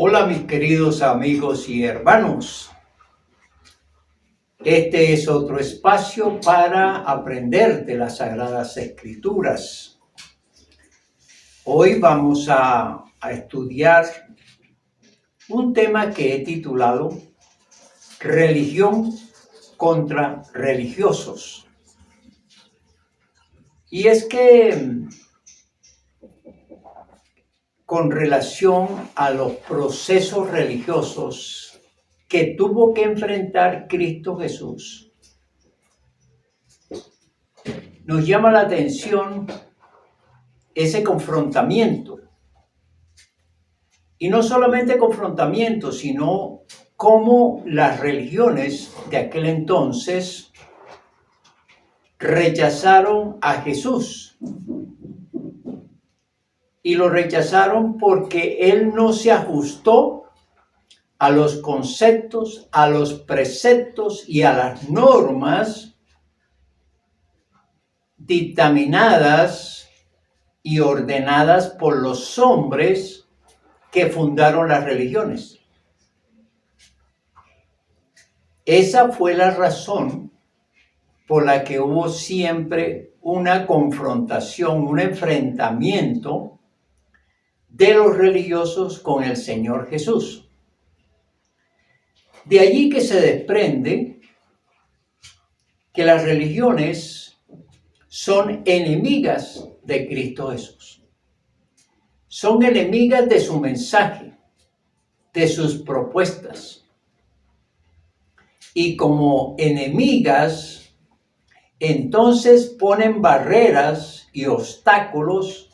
Hola mis queridos amigos y hermanos. Este es otro espacio para aprender de las Sagradas Escrituras. Hoy vamos a estudiar un tema que he titulado Religión contra religiosos. Y es que con relación a los procesos religiosos que tuvo que enfrentar Cristo Jesús, nos llama la atención ese confrontamiento. Y no solamente confrontamiento, sino cómo las religiones de aquel entonces rechazaron a Jesús. Y lo rechazaron porque Él no se ajustó a los conceptos, a los preceptos y a las normas dictaminadas y ordenadas por los hombres que fundaron las religiones. Esa fue la razón por la que hubo siempre una confrontación, un enfrentamiento de los religiosos con el Señor Jesús. De allí que se desprende que las religiones son enemigas de Cristo Jesús. Son enemigas de su mensaje, de sus propuestas. Y como enemigas, entonces ponen barreras y obstáculos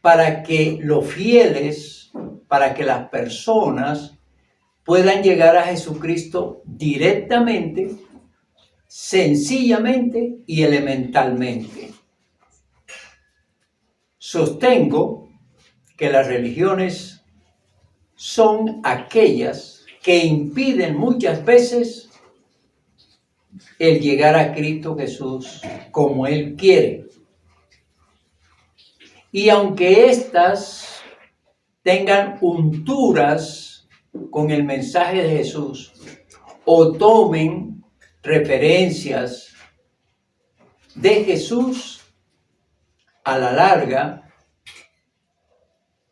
para que los fieles, para que las personas puedan llegar a Jesucristo directamente, sencillamente y elementalmente. Sostengo que las religiones son aquellas que impiden muchas veces el llegar a Cristo Jesús como Él quiere. Y aunque éstas tengan unturas con el mensaje de Jesús o tomen referencias de Jesús, a la larga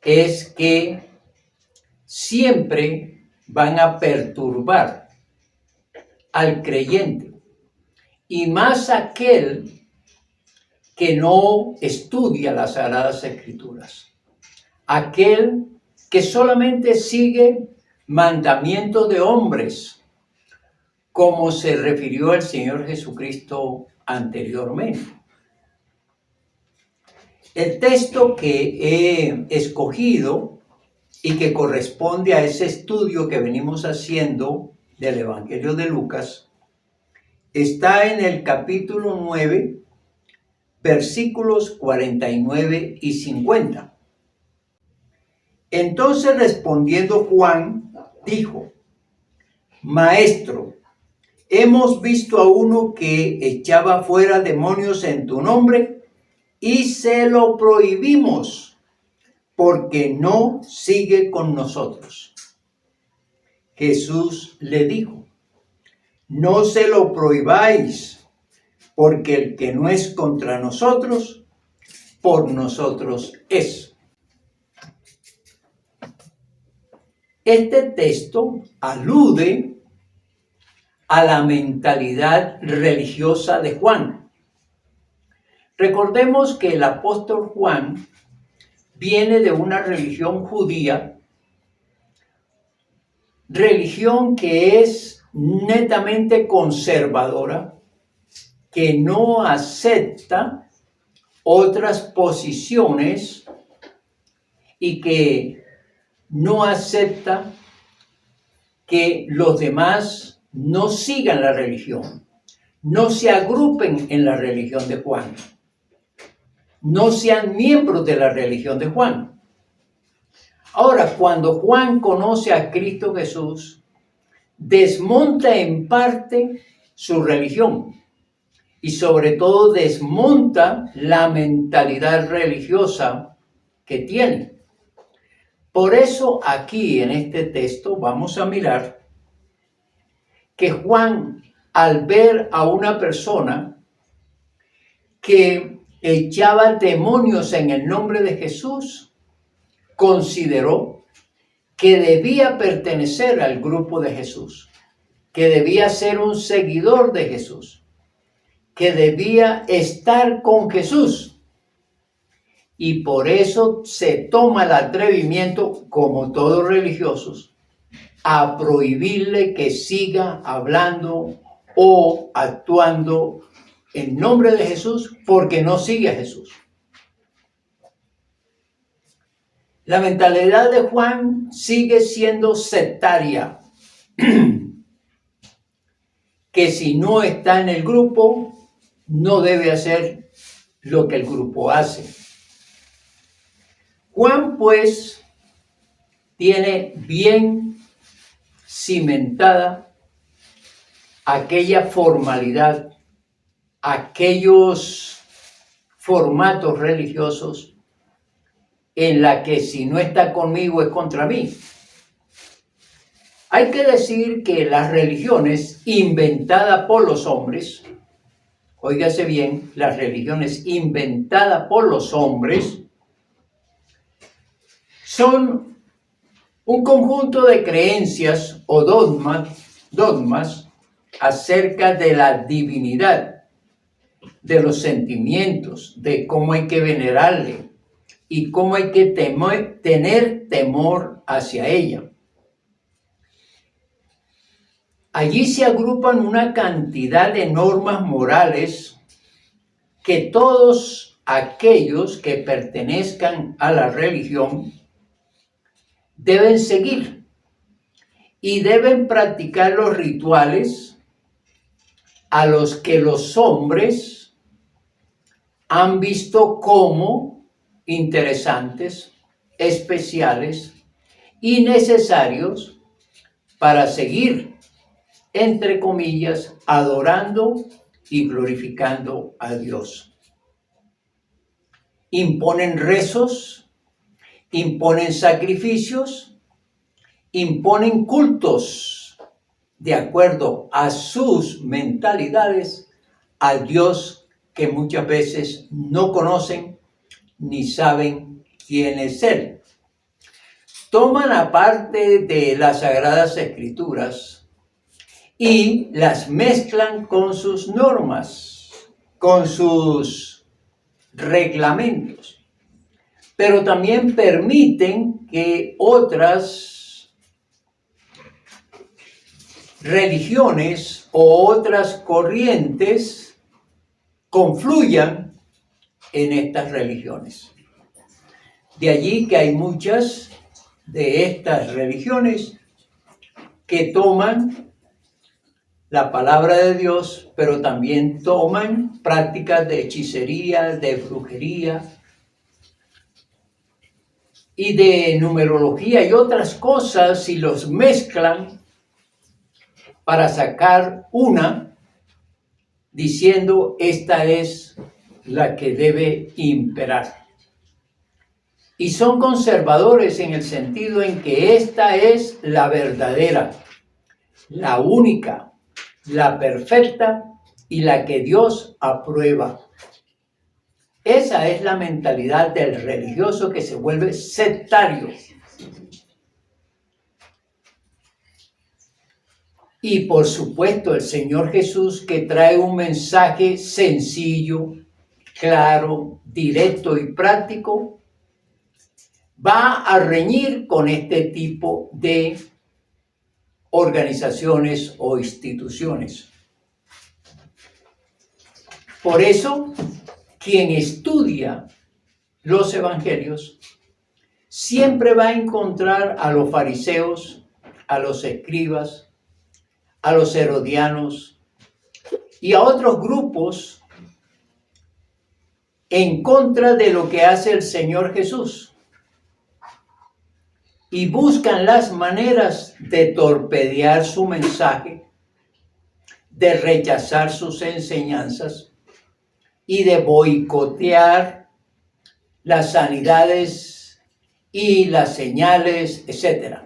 es que siempre van a perturbar al creyente, y más aquel que no estudia las Sagradas Escrituras, aquel que solamente sigue mandamientos de hombres, como se refirió el Señor Jesucristo anteriormente. El texto que he escogido y que corresponde a ese estudio que venimos haciendo del Evangelio de Lucas está en el capítulo 9, versículos 49 y 50. Entonces respondiendo Juan, dijo: Maestro, hemos visto a uno que echaba fuera demonios en tu nombre y se lo prohibimos porque no sigue con nosotros. Jesús le dijo: No se lo prohibáis, porque el que no es contra nosotros, por nosotros es. Este texto alude a la mentalidad religiosa de Juan. Recordemos que el apóstol Juan viene de una religión judía, religión que es netamente conservadora, que no acepta otras posiciones y que no acepta que los demás no sigan la religión, no se agrupen en la religión de Juan, no sean miembros de la religión de Juan. Ahora, cuando Juan conoce a Cristo Jesús, desmonta en parte su religión y sobre todo desmonta la mentalidad religiosa que tiene. Por eso aquí en este texto vamos a mirar que Juan, al ver a una persona que echaba demonios en el nombre de Jesús, consideró que debía pertenecer al grupo de Jesús, que debía ser un seguidor de Jesús, que debía estar con Jesús. Y por eso se toma el atrevimiento, como todos religiosos, a prohibirle que siga hablando o actuando en nombre de Jesús porque no sigue a Jesús. La mentalidad de Juan sigue siendo sectaria, que si no está en el grupo, no debe hacer lo que el grupo hace. Juan, pues, tiene bien cimentada aquella formalidad, aquellos formatos religiosos en la que si no está conmigo es contra mí. Hay que decir que las religiones inventadas por los hombres, óigase bien, las religiones inventadas por los hombres son un conjunto de creencias o dogmas acerca de la divinidad, de los sentimientos, de cómo hay que venerarle y cómo hay que tener temor hacia ella. Allí se agrupan una cantidad de normas morales que todos aquellos que pertenezcan a la religión deben seguir y deben practicar los rituales a los que los hombres han visto como interesantes, especiales y necesarios para seguir, entre comillas, adorando y glorificando a Dios. Imponen rezos, imponen sacrificios, imponen cultos de acuerdo a sus mentalidades al Dios que muchas veces no conocen ni saben quién es Él. Toman aparte de las Sagradas Escrituras y las mezclan con sus normas, con sus reglamentos, pero también permiten que otras religiones o otras corrientes confluyan en estas religiones. De allí que hay muchas de estas religiones que toman la palabra de Dios, pero también toman prácticas de hechicería, de brujería y de numerología y otras cosas y los mezclan para sacar una diciendo esta es la que debe imperar. Y son conservadores en el sentido en que esta es la verdadera, la única, la perfecta y la que Dios aprueba. Esa es la mentalidad del religioso que se vuelve sectario. Y por supuesto el Señor Jesús, que trae un mensaje sencillo, claro, directo y práctico, va a reñir con este tipo de organizaciones o instituciones. Por eso, quien estudia los evangelios siempre va a encontrar a los fariseos, a los escribas, a los herodianos y a otros grupos en contra de lo que hace el Señor Jesús. Y buscan las maneras de torpedear su mensaje, de rechazar sus enseñanzas y de boicotear las sanidades y las señales, etc.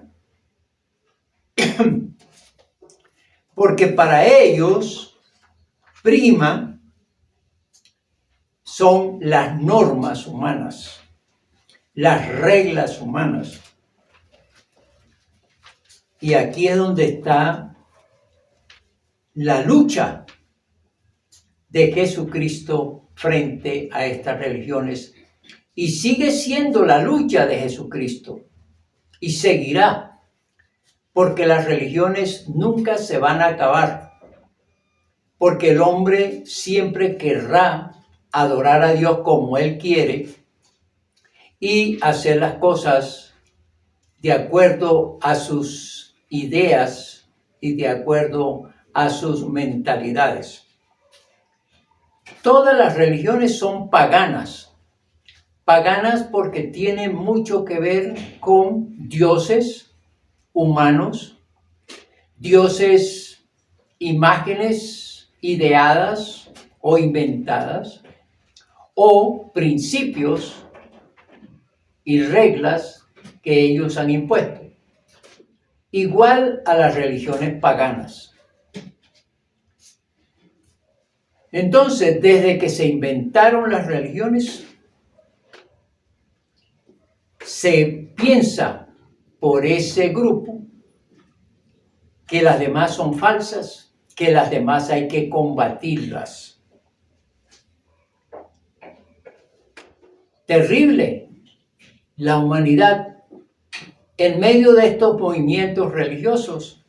Porque para ellos prima son las normas humanas, las reglas humanas. Y aquí es donde está la lucha de Jesucristo frente a estas religiones. Y sigue siendo la lucha de Jesucristo. Y seguirá. Porque las religiones nunca se van a acabar. Porque el hombre siempre querrá adorar a Dios como Él quiere y hacer las cosas de acuerdo a sus ideas y de acuerdo a sus mentalidades. Todas las religiones son paganas. Paganas porque tienen mucho que ver con dioses humanos, dioses, imágenes ideadas o inventadas, o principios y reglas que ellos han impuesto, igual a las religiones paganas. Entonces, desde que se inventaron las religiones, se piensa por ese grupo que las demás son falsas, que las demás hay que combatirlas. Terrible la humanidad en medio de estos movimientos religiosos.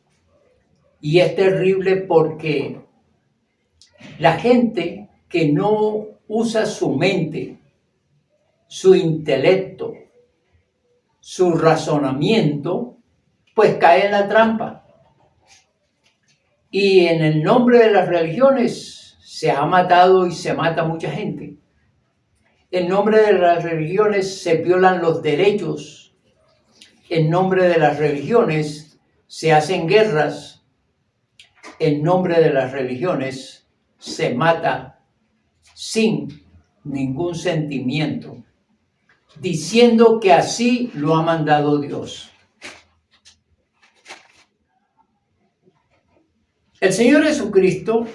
Y es terrible porque la gente que no usa su mente, su intelecto, su razonamiento, pues cae en la trampa. Y en el nombre de las religiones se ha matado y se mata mucha gente. En nombre de las religiones se violan los derechos. En nombre de las religiones se hacen guerras. En nombre de las religiones se mata sin ningún sentimiento, diciendo que así lo ha mandado Dios. El Señor Jesucristo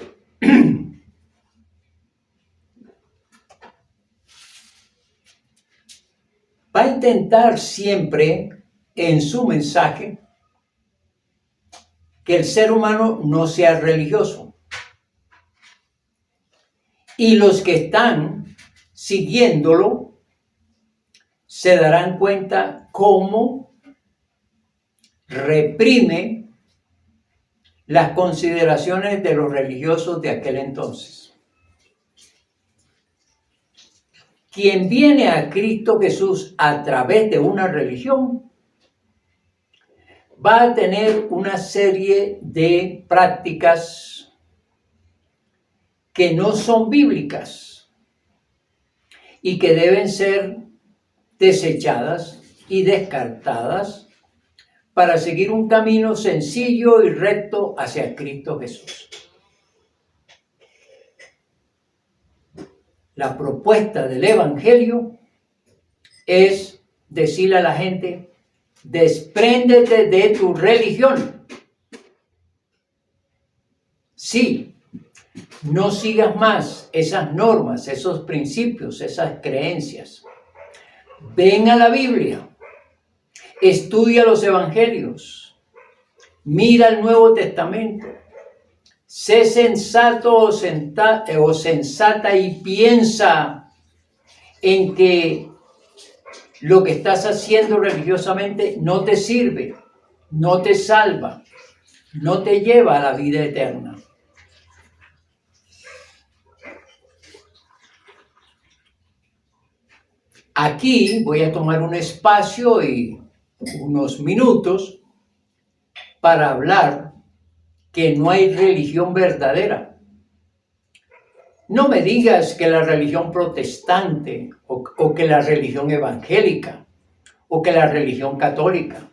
va a intentar siempre en su mensaje que el ser humano no sea religioso. Y los que están siguiéndolo se darán cuenta cómo reprime las consideraciones de los religiosos de aquel entonces. Quien viene a Cristo Jesús a través de una religión va a tener una serie de prácticas que no son bíblicas y que deben ser desechadas y descartadas para seguir un camino sencillo y recto hacia Cristo Jesús. La propuesta del Evangelio es decirle a la gente: despréndete de tu religión. Sí, no sigas más esas normas, esos principios, esas creencias. Ven a la Biblia, estudia los Evangelios, mira el Nuevo Testamento, sé sensato o sensata y piensa en que lo que estás haciendo religiosamente no te sirve, no te salva, no te lleva a la vida eterna. Aquí voy a tomar un espacio y unos minutos para hablar que no hay religión verdadera. No me digas que la religión protestante o que la religión evangélica o que la religión católica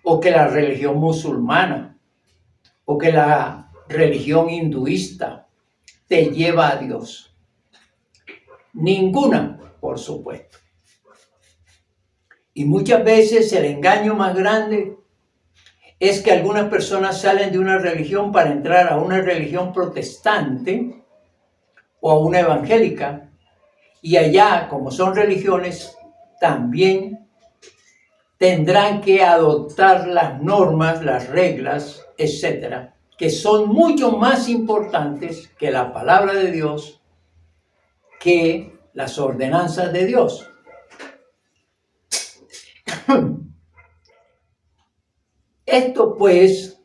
o que la religión musulmana o que la religión hinduista te lleva a Dios. Ninguna, por supuesto. Y muchas veces el engaño más grande es que algunas personas salen de una religión para entrar a una religión protestante o a una evangélica, y allá, como son religiones, también tendrán que adoptar las normas, las reglas, etcétera, que son mucho más importantes que la palabra de Dios, que las ordenanzas de Dios. Esto pues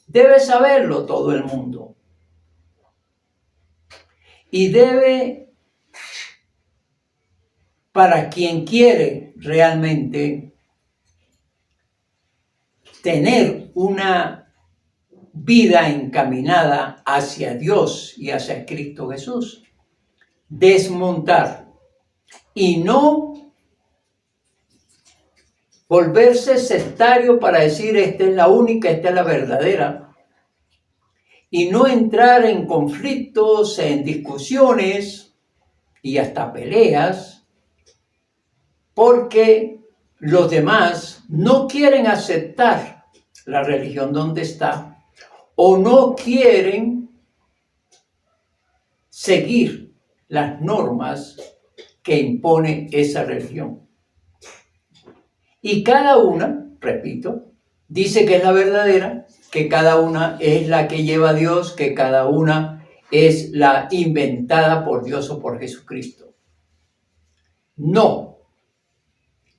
debe saberlo todo el mundo. Y debe, para quien quiere realmente tener una vida encaminada hacia Dios y hacia Cristo Jesús, desmontar y no volverse sectario para decir esta es la única, esta es la verdadera, y no entrar en conflictos, en discusiones y hasta peleas, porque los demás no quieren aceptar la religión donde está o no quieren seguir las normas que impone esa religión. Y cada una, repito, dice que es la verdadera, que cada una es la que lleva a Dios, que cada una es la inventada por Dios o por Jesucristo. No.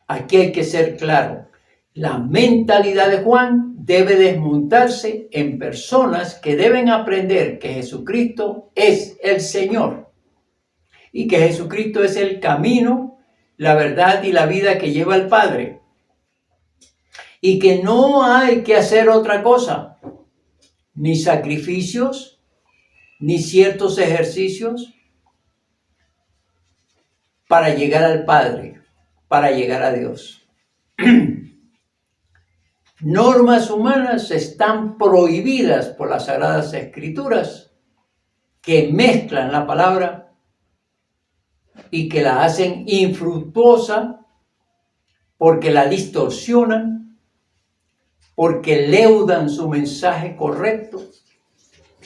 Aquí hay que ser claro. La mentalidad de Juan debe desmontarse en personas que deben aprender que Jesucristo es el Señor y que Jesucristo es el camino, la verdad y la vida que lleva al Padre. Y que no hay que hacer otra cosa, ni sacrificios, ni ciertos ejercicios para llegar al Padre, para llegar a Dios. Normas humanas están prohibidas por las Sagradas Escrituras, que mezclan la palabra y que la hacen infructuosa porque la distorsionan, porque leudan su mensaje correcto,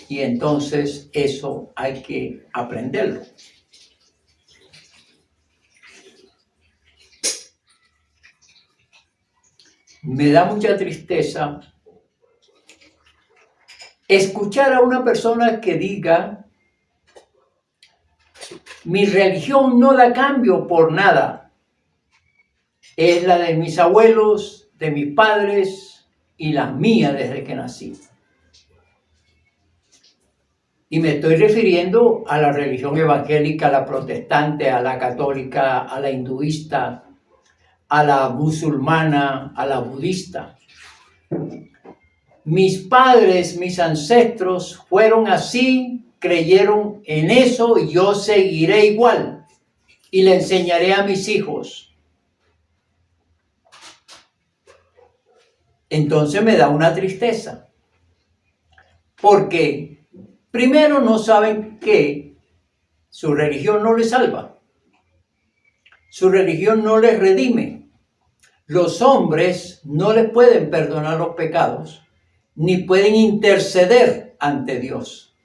y entonces eso hay que aprenderlo. Me da mucha tristeza escuchar a una persona que diga: mi religión no la cambio por nada, es la de mis abuelos, de mis padres y la mía desde que nací. Y me estoy refiriendo a la religión evangélica, a la protestante, a la católica, a la hinduista, a la musulmana, a la budista. Mis padres, mis ancestros fueron así, creyeron en eso y yo seguiré igual y le enseñaré a mis hijos. Entonces me da una tristeza, porque primero no saben que su religión no les salva, su religión no les redime. Los hombres no les pueden perdonar los pecados, ni pueden interceder ante Dios.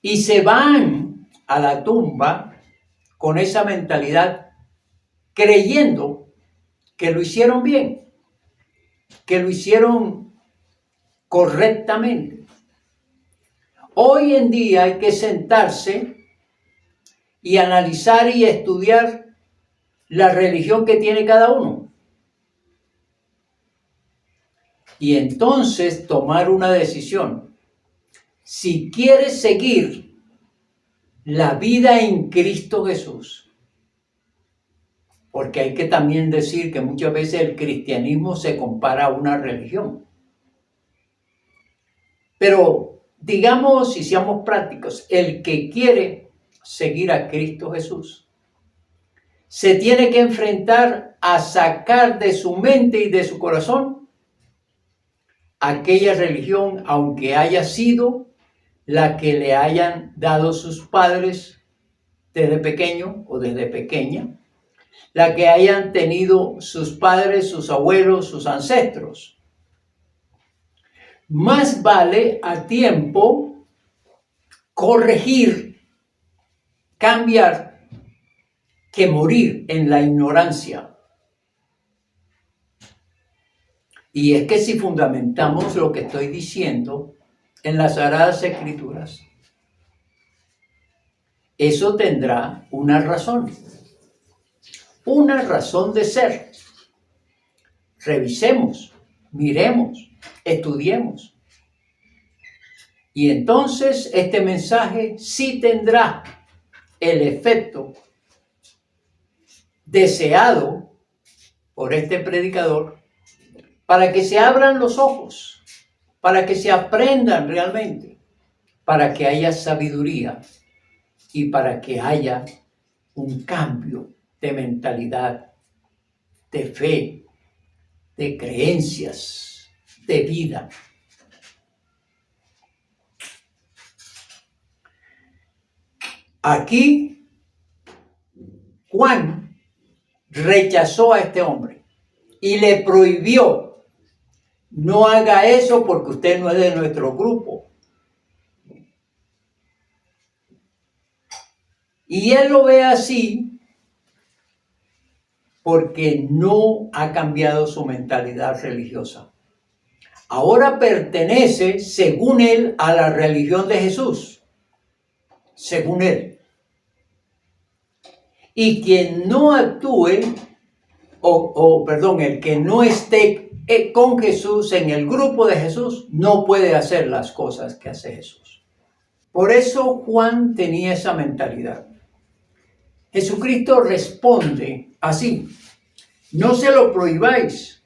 Y se van a la tumba con esa mentalidad, creyendo que lo hicieron bien, que lo hicieron correctamente. Hoy en día hay que sentarse y analizar y estudiar la religión que tiene cada uno. Y entonces tomar una decisión. Si quieres seguir la vida en Cristo Jesús, porque hay que también decir que muchas veces el cristianismo se compara a una religión. Pero digamos, y seamos prácticos, el que quiere seguir a Cristo Jesús se tiene que enfrentar a sacar de su mente y de su corazón aquella religión, aunque haya sido la que le hayan dado sus padres desde pequeño o desde pequeña, la que hayan tenido sus padres, sus abuelos, sus ancestros. Más vale a tiempo corregir, cambiar, que morir en la ignorancia. Y es que si fundamentamos lo que estoy diciendo en las Sagradas Escrituras, eso tendrá una razón de ser. Revisemos, miremos, estudiemos. Y entonces este mensaje sí tendrá el efecto deseado por este predicador, para que se abran los ojos, para que se aprendan realmente, para que haya sabiduría y para que haya un cambio de mentalidad, de fe, de creencias, de vida. Aquí Juan rechazó a este hombre y le prohibió: no haga eso porque usted no es de nuestro grupo. Y él lo ve así porque no ha cambiado su mentalidad religiosa. Ahora pertenece, según él, a la religión de Jesús. Según él. Y quien no actúe, el que no esté con Jesús, en el grupo de Jesús, no puede hacer las cosas que hace Jesús. Por eso Juan tenía esa mentalidad. Jesucristo responde así: no se lo prohibáis,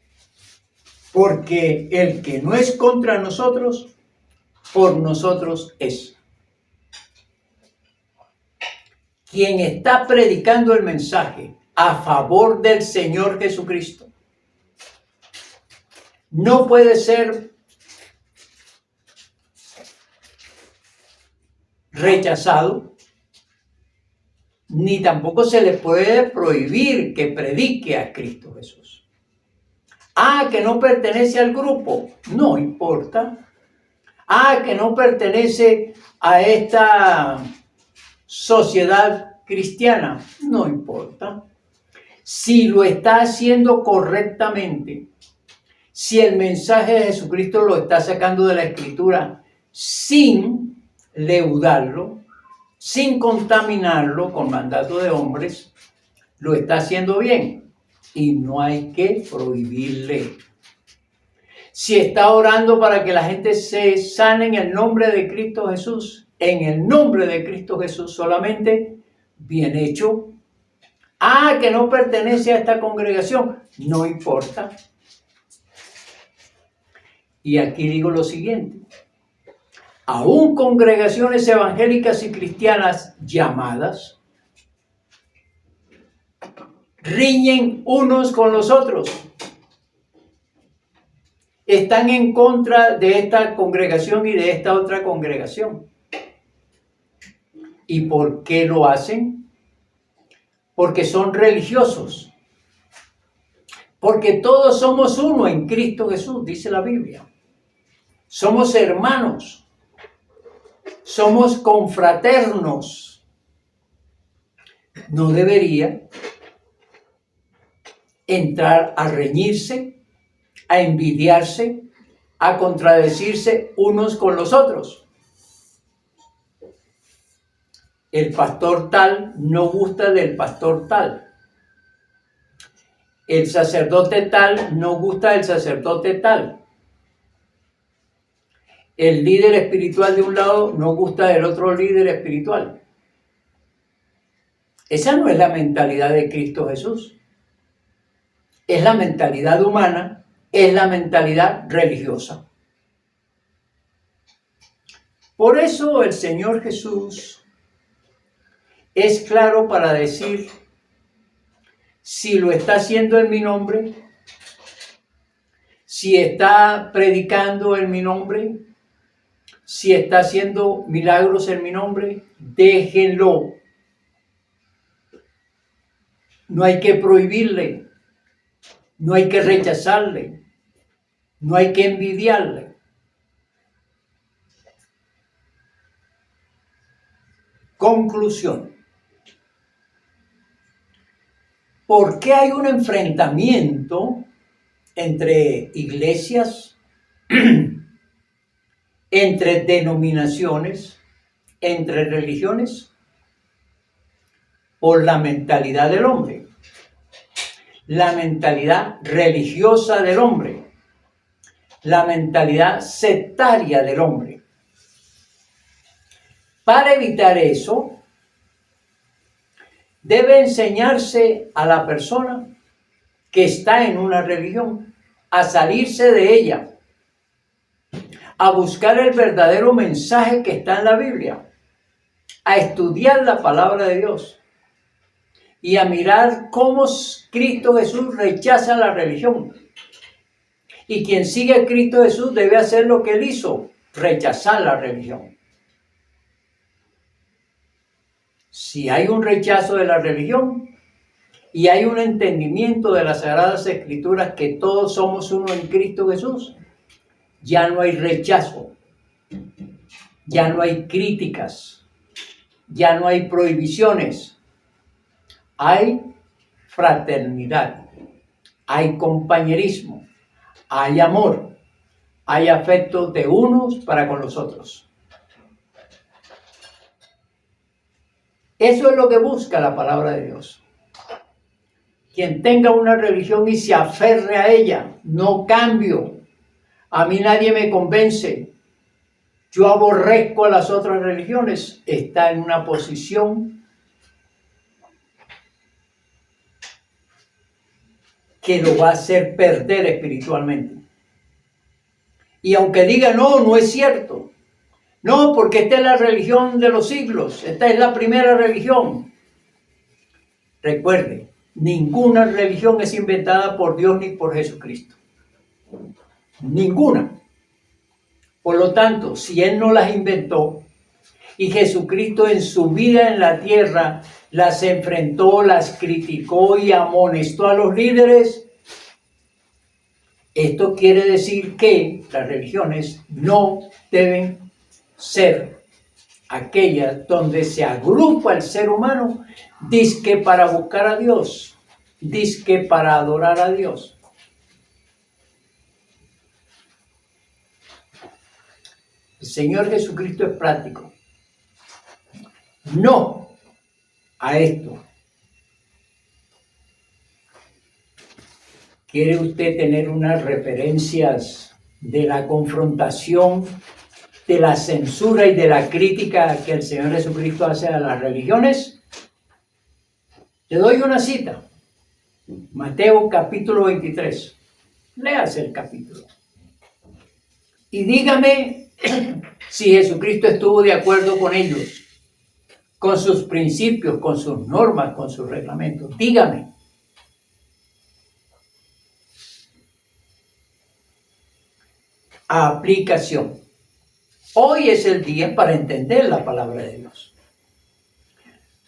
porque el que no es contra nosotros, por nosotros es. Quien está predicando el mensaje a favor del Señor Jesucristo no puede ser rechazado, ni tampoco se le puede prohibir que predique a Cristo Jesús. Que no pertenece al grupo, no importa. Que no pertenece a esta sociedad cristiana, no importa. Si lo está haciendo correctamente, si el mensaje de Jesucristo lo está sacando de la Escritura sin leudarlo, sin contaminarlo con mandato de hombres, lo está haciendo bien y no hay que prohibirle. Si está orando para que la gente se sane en el nombre de Cristo Jesús, en el nombre de Cristo Jesús solamente, bien hecho. Que no pertenece a esta congregación, no importa. Y aquí digo lo siguiente: aún congregaciones evangélicas y cristianas llamadas riñen unos con los otros. Están en contra de esta congregación y de esta otra congregación. ¿Y por qué lo hacen? Porque son religiosos. Porque todos somos uno en Cristo Jesús, dice la Biblia. Somos hermanos. Somos confraternos. No debería entrar a reñirse, a envidiarse, a contradecirse unos con los otros. El pastor tal no gusta del pastor tal. El sacerdote tal no gusta del sacerdote tal. El líder espiritual de un lado no gusta del otro líder espiritual. Esa no es la mentalidad de Cristo Jesús. Es la mentalidad humana, es la mentalidad religiosa. Por eso el Señor Jesús es claro para decir: si lo está haciendo en mi nombre, si está predicando en mi nombre, Si está haciendo milagros en mi nombre, déjenlo. No hay que prohibirle, no hay que rechazarle, no hay que envidiarle. Conclusión. ¿Por qué hay un enfrentamiento entre iglesias, entre denominaciones, entre religiones? Por la mentalidad del hombre, la mentalidad religiosa del hombre, la mentalidad sectaria del hombre. Para evitar eso, debe enseñarse a la persona que está en una religión a salirse de ella, a buscar el verdadero mensaje que está en la Biblia, a estudiar la palabra de Dios y a mirar cómo Cristo Jesús rechaza la religión. Y quien sigue a Cristo Jesús debe hacer lo que él hizo, rechazar la religión. Si hay un rechazo de la religión y hay un entendimiento de las Sagradas Escrituras que todos somos uno en Cristo Jesús, ya no hay rechazo, ya no hay críticas, ya no hay prohibiciones. Hay fraternidad, hay compañerismo, hay amor, hay afecto de unos para con los otros. Eso es lo que busca la palabra de Dios. Quien tenga una religión y se aferre a ella, no cambio. A mí nadie me convence. Yo aborrezco a las otras religiones. Está en una posición que lo va a hacer perder espiritualmente. Y aunque diga, no, no es cierto. No, porque esta es la religión de los siglos. Esta es la primera religión. Recuerde, ninguna religión es inventada por Dios ni por Jesucristo. Ninguna. Por lo tanto, si Él no las inventó y Jesucristo en su vida en la tierra las enfrentó, las criticó y amonestó a los líderes, esto quiere decir que las religiones no deben ser aquellas donde se agrupa el ser humano, dizque para buscar a Dios, dizque para adorar a Dios. El Señor Jesucristo es práctico. No a esto. ¿Quiere usted tener unas referencias de la confrontación, de la censura y de la crítica que el Señor Jesucristo hace a las religiones? Le doy una cita. Mateo capítulo 23. Léase el capítulo. Y dígame si Jesucristo estuvo de acuerdo con ellos, con sus principios, con sus normas, con sus reglamentos. Dígame. Aplicación. Hoy es el día para entender la palabra de Dios,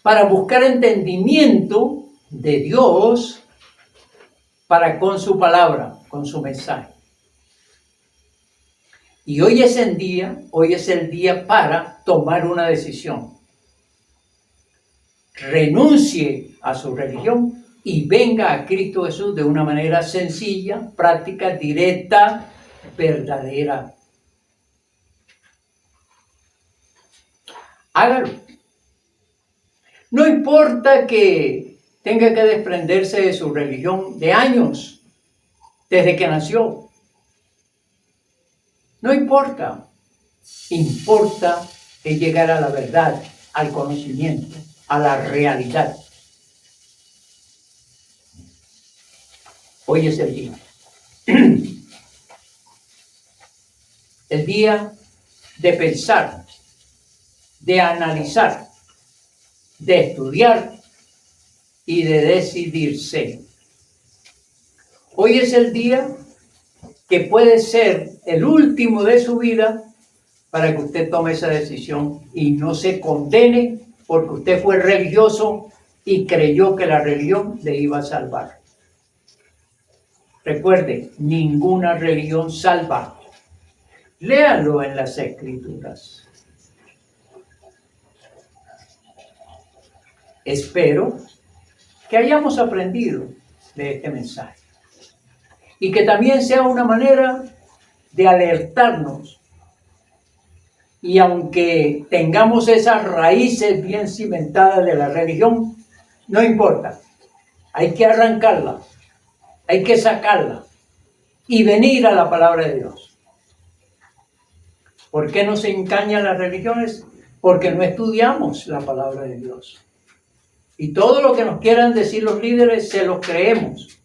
para buscar entendimiento de Dios para con su palabra, con su mensaje. Y hoy es el día para tomar una decisión. Renuncie a su religión y venga a Cristo Jesús de una manera sencilla, práctica, directa, verdadera. Hágalo. No importa que tenga que desprenderse de su religión de años, desde que nació. No importa. Importa es llegar a la verdad, al conocimiento, a la realidad. Hoy es el día. El día de pensar, de analizar, de estudiar y de decidirse. Hoy es el día que puede ser el último de su vida para que usted tome esa decisión y no se condene porque usted fue religioso y creyó que la religión le iba a salvar. Recuerde, ninguna religión salva. Léalo en las Escrituras. Espero que hayamos aprendido de este mensaje y que también sea una manera de alertarnos. Y aunque tengamos esas raíces bien cimentadas de la religión, no importa. Hay que arrancarla, hay que sacarla y venir a la palabra de Dios. ¿Por qué nos engañan las religiones? Porque no estudiamos la palabra de Dios. Y todo lo que nos quieran decir los líderes se los creemos.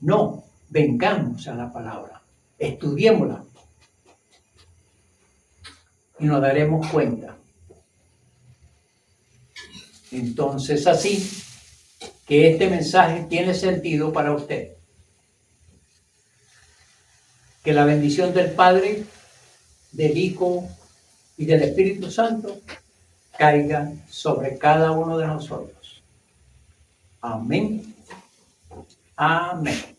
No, vengamos a la palabra, estudiémosla y nos daremos cuenta. Entonces así que este mensaje tiene sentido para usted. Que la bendición del Padre, del Hijo y del Espíritu Santo caiga sobre cada uno de nosotros. Amén. Amén.